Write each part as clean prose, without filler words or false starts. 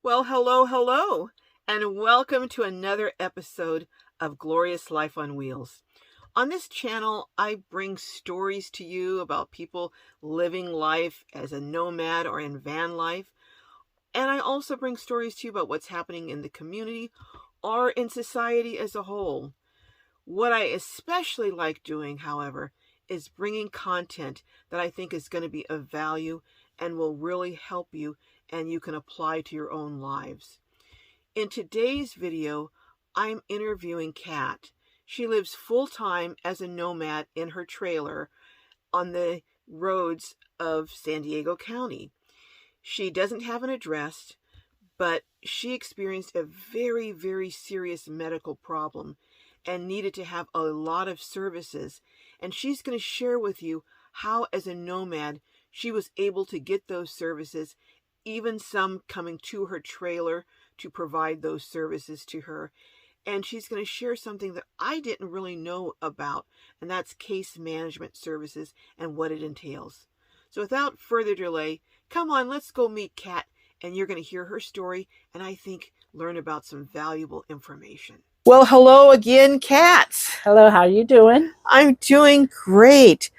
Well, hello, and welcome to another episode of Glorious Life on Wheels. On this channel, I bring stories to you about people living life as a nomad or in van life. And I also bring stories to you about what's happening in the community or in society as a whole. What I especially like doing, however, is bringing content that I think is going to be of value and will really help you and you can apply to your own lives. In today's video, I'm interviewing Kat. She lives full-time as a nomad in her trailer on the roads of San Diego County. She doesn't have an address, but she experienced a very, very serious medical problem and needed to have a lot of services. And she's going to share with you how, as a nomad, she was able to get those services, even some coming to her trailer to provide those services to her. And she's going to share something that I didn't really know about, and that's case management services and what it entails. So without further delay, come on, let's go meet Kat, and you're going to hear her story, and I think learn about some valuable information. Well, hello again, Kat. Hello, how are you doing? I'm doing great.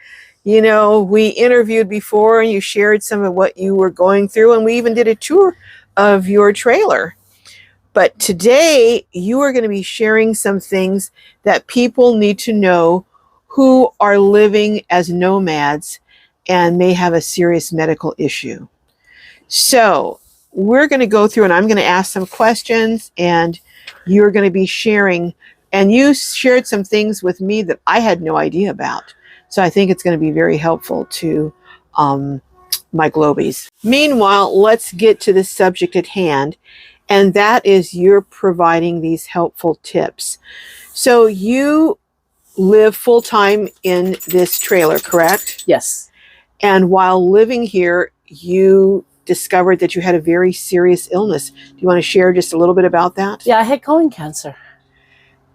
You know, we interviewed before and you shared some of what you were going through, and we even did a tour of your trailer. But today you are going to be sharing some things that people need to know who are living as nomads and may have a serious medical issue. So we're going to go through and I'm going to ask some questions and you're going to be sharing. And you shared some things with me that I had no idea about. So I think it's going to be very helpful to my globies. Meanwhile, let's get to the subject at hand. And that is you're providing these helpful tips. So you live full-time in this trailer, correct? Yes. And while living here, you discovered that you had a very serious illness. Do you want to share just a little bit about that? Yeah, I had colon cancer.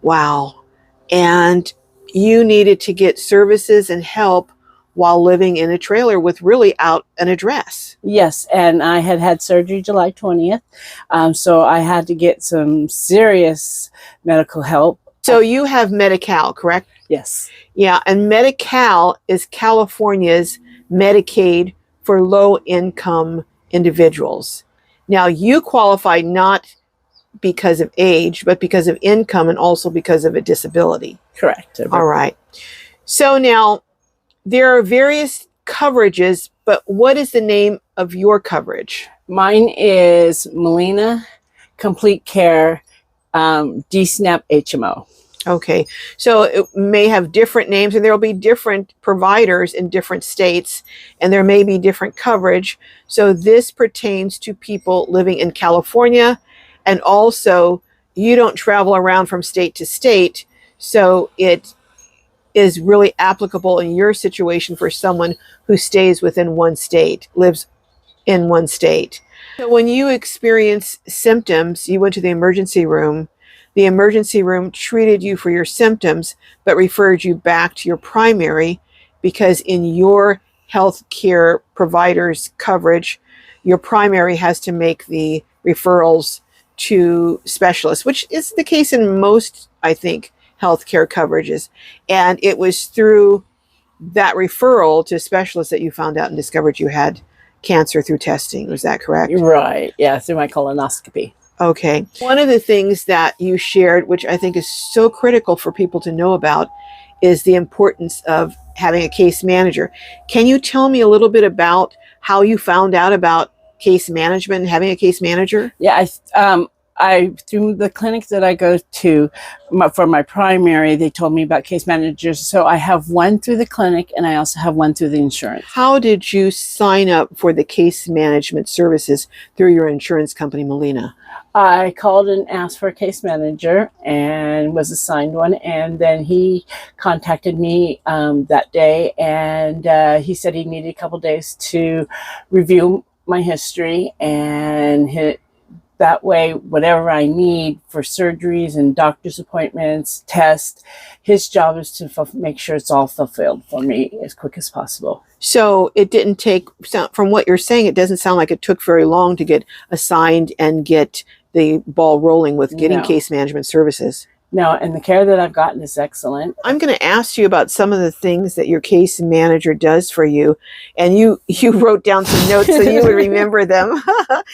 Wow. And you needed to get services and help while living in a trailer with really out an address. Yes, and I had surgery July 20th, so I had to get some serious medical help. So you have Medi-Cal, correct? Yes. Yeah, and Medi-Cal is California's Medicaid for low-income individuals. Now, you qualify not because of age, but because of income and also because of a disability. Correct. All right. So now, there are various coverages, but what is the name of your coverage? Mine is Molina Complete Care DSNAP HMO. Okay, so it may have different names and there will be different providers in different states and there may be different coverage. So this pertains to people living in California, and also you don't travel around from state to state. So it is really applicable in your situation for someone who stays within one state, lives in one state. So when you experience symptoms, you went to the emergency room. The emergency room treated you for your symptoms, but referred you back to your primary because in your health care provider's coverage, your primary has to make the referrals to specialists, which is the case in most, I think, healthcare coverages. And it was through that referral to specialists that you found out and discovered you had cancer through testing. Was that correct? Right. Yeah, through my colonoscopy. Okay. One of the things that you shared, which I think is so critical for people to know about, is the importance of having a case manager. Can you tell me a little bit about how you found out about case management and having a case manager? Yeah, I through the clinic that I go to for my primary, they told me about case managers. So I have one through the clinic and I also have one through the insurance. How did you sign up for the case management services through your insurance company, Molina? I called and asked for a case manager and was assigned one. And then he contacted me that day, and he said he needed a couple days to review my history and that way, whatever I need for surgeries and doctor's appointments, tests, his job is to make sure it's all fulfilled for me as quick as possible. So it didn't take, from what you're saying, it doesn't sound like it took very long to get assigned and get the ball rolling with getting case management services. No, and the care that I've gotten is excellent. I'm going to ask you about some of the things that your case manager does for you. And you wrote down some notes so you would remember them,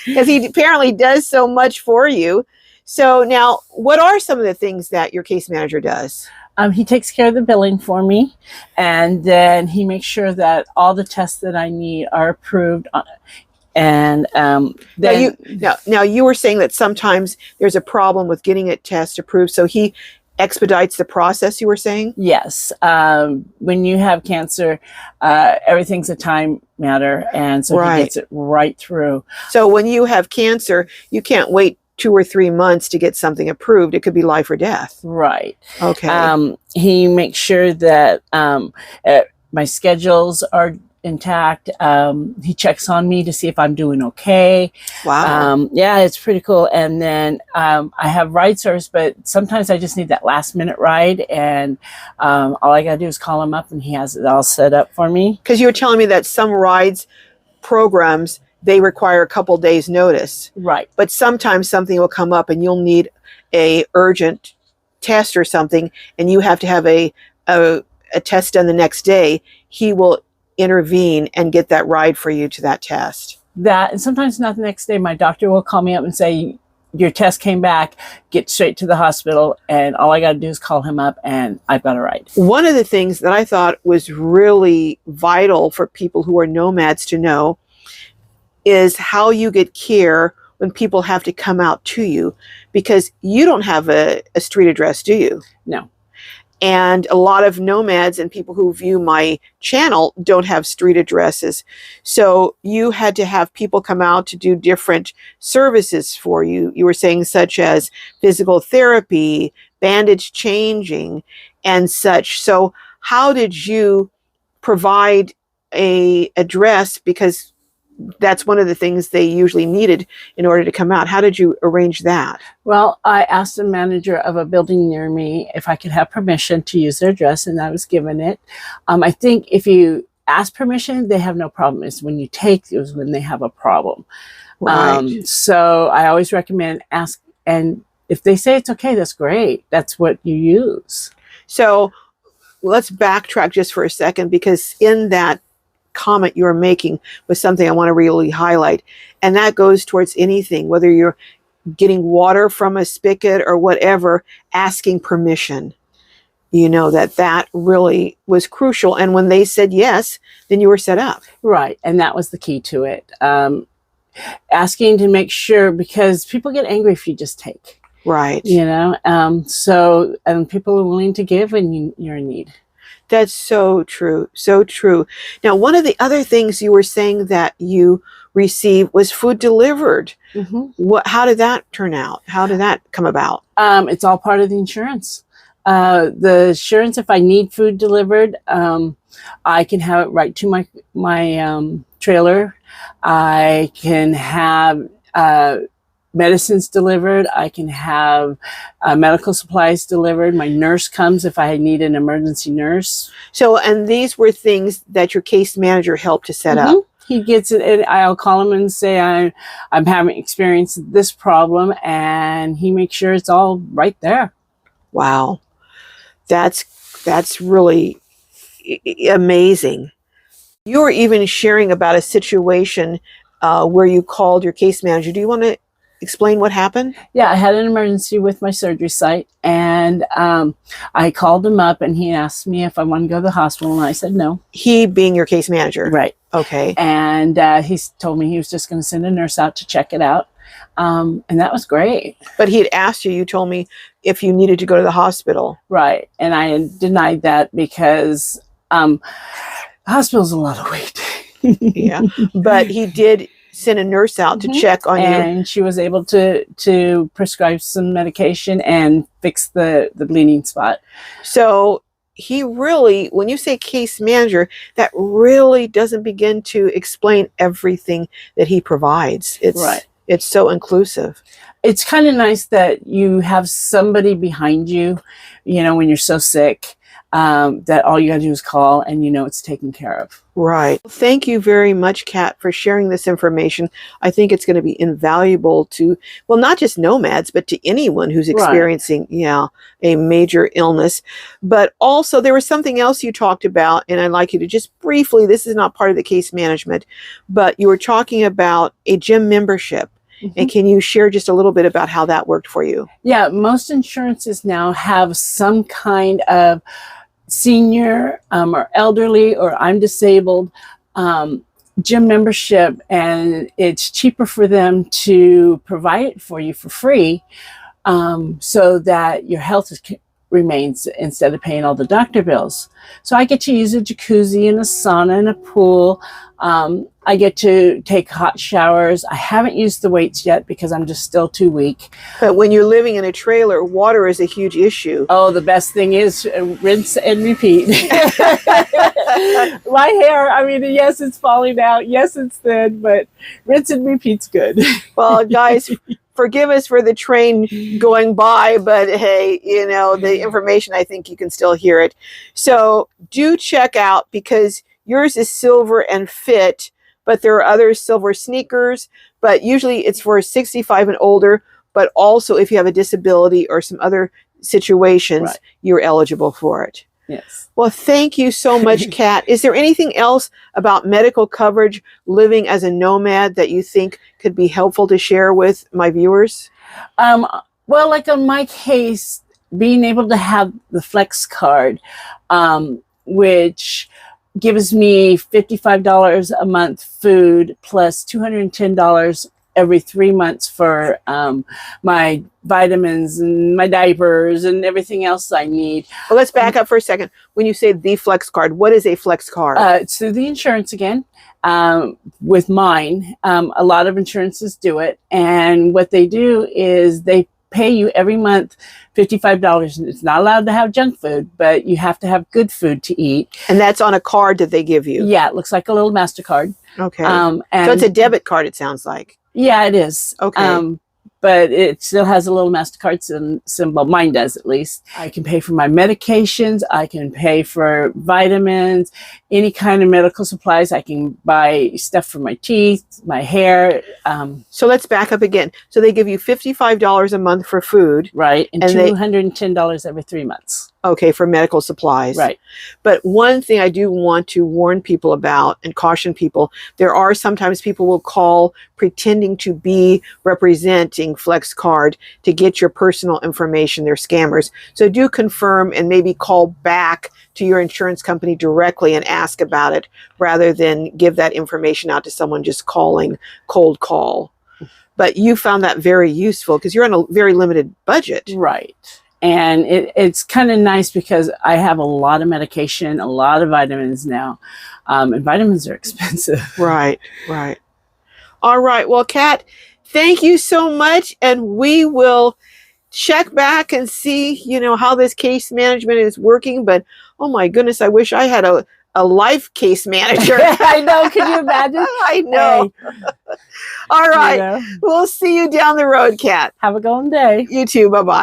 because he apparently does so much for you. So now, what are some of the things that your case manager does? He takes care of the billing for me, and then he makes sure that all the tests that I need are approved. And then now you were saying that sometimes there's a problem with getting a test approved, so he expedites the process, you were saying? Yes. When you have cancer, everything's a time matter, and so he gets it right through. So when you have cancer, you can't wait 2 or 3 months to get something approved. It could be life or death. Right. Okay. He makes sure that my schedules are intact. He checks on me to see if I'm doing okay. Wow. Yeah, it's pretty cool. And then I have ride service, but sometimes I just need that last minute ride, and all I gotta do is call him up and he has it all set up for me. Because you were telling me that some rides programs, they require a couple days notice. Right. But sometimes something will come up and you'll need a urgent test or something, and you have to have a test done the next day. He will intervene and get that ride for you to that test. That, and sometimes not the next day. My doctor will call me up and say, your test came back, get straight to the hospital, and all I got to do is call him up and I've got a ride. One of the things that I thought was really vital for people who are nomads to know is how you get care when people have to come out to you, because you don't have a street address, do you? No. And a lot of nomads and people who view my channel don't have street addresses. So you had to have people come out to do different services for you. You were saying such as physical therapy, bandage changing, and such. So how did you provide an address? Because that's one of the things they usually needed in order to come out. How did you arrange that? Well, I asked the manager of a building near me if I could have permission to use their address, and I was given it. I think if you ask permission, they have no problem. It's when you take is when they have a problem. Right. So I always recommend ask, and if they say it's okay, that's great. That's what you use. So let's backtrack just for a second, because in that comment you're making was something I want to really highlight, and that goes towards anything, whether you're getting water from a spigot or whatever, asking permission. You know, that really was crucial, and when they said yes, then you were set up. Right, and that was the key to it. Asking to make sure, because people get angry if you just take. Right. You know, so people are willing to give when you're in need. That's so true. So true. Now, one of the other things you were saying that you received was food delivered. Mm-hmm. How did that turn out? How did that come about? It's all part of the insurance. The insurance, if I need food delivered, I can have it right to my trailer. I can have medicines delivered. I can have medical supplies delivered. My nurse comes if I need an emergency nurse. So, and these were things that your case manager helped to set mm-hmm. up. He gets it, and I'll call him and say I'm having experienced this problem, and he makes sure it's all right there. Wow, that's really amazing. You were even sharing about a situation where you called your case manager. Do you want to explain what happened? Yeah, I had an emergency with my surgery site, and I called him up, and he asked me if I wanted to go to the hospital, and I said no. He being your case manager? Right. Okay. And he told me he was just going to send a nurse out to check it out, and that was great. But he had asked you, you told me, if you needed to go to the hospital. Right, and I denied that because the hospital's a lot of weight. Yeah, but he did send a nurse out to check on you. And she was able to prescribe some medication and fix the bleeding spot. So he really, when you say case manager, that really doesn't begin to explain everything that he provides. It's right. It's so inclusive. It's kind of nice that you have somebody behind you, when you're so sick, that all you got to do is call and it's taken care of. Right. Thank you very much, Kat, for sharing this information. I think it's going to be invaluable to, well, not just nomads, but to anyone who's experiencing, a major illness. But also, there was something else you talked about, and I'd like you to just briefly, this is not part of the case management, but you were talking about a gym membership. And can you share just a little bit about how that worked for you? Yeah, most insurances now have some kind of senior or elderly or I'm disabled gym membership, and it's cheaper for them to provide it for you for free, so that your health remains instead of paying all the doctor bills. So I get to use a jacuzzi and a sauna and a pool. I get to take hot showers. I haven't used the weights yet because I'm just still too weak. But when you're living in a trailer, water is a huge issue. Oh, the best thing is rinse and repeat. My hair, I mean, yes, it's falling out. Yes, it's thin, but rinse and repeat's good. Well, guys, forgive us for the train going by, but hey, the information, I think you can still hear it. So do check out, because yours is silver and fit, but there are other silver sneakers, but usually it's for 65 and older, but also if you have a disability or some other situations, you're eligible for it. Yes. Well, thank you so much, Kat. Is there anything else about medical coverage living as a nomad that you think could be helpful to share with my viewers? Well, like on my case, being able to have the Flex card, which gives me $55 a month food plus $210 every 3 months for my vitamins and my diapers and everything else I need. Well, let's back up for a second. When you say the Flex card, what is a Flex card? It's through the insurance again. With mine, a lot of insurances do it. And what they do is they pay you every month $55. It's not allowed to have junk food, but you have to have good food to eat. And that's on a card that they give you? Yeah, it looks like a little MasterCard. Okay. So it's a debit card, it sounds like. Yeah, it is. Okay. But it still has a little MasterCard symbol. Mine does, at least. I can pay for my medications. I can pay for vitamins, any kind of medical supplies. I can buy stuff for my teeth, my hair. So let's back up again. So they give you $55 a month for food. Right. And $210 every 3 months. Okay, for medical supplies. Right. But one thing I do want to warn people about and caution people, there are sometimes people will call pretending to be representing Flex Card to get your personal information. They're scammers. So do confirm and maybe call back to your insurance company directly and ask about it, rather than give that information out to someone just calling cold call. But you found that very useful because you're on a very limited budget. Right. And it's kind of nice because I have a lot of medication, a lot of vitamins now. And vitamins are expensive. Right, right. All right. Well, Kat, thank you so much. And we will check back and see, how this case management is working. But, oh my goodness, I wish I had a life case manager. I know. Can you imagine? I know. Hey. All right. We'll see you down the road, Kat. Have a golden day. You too. Bye-bye.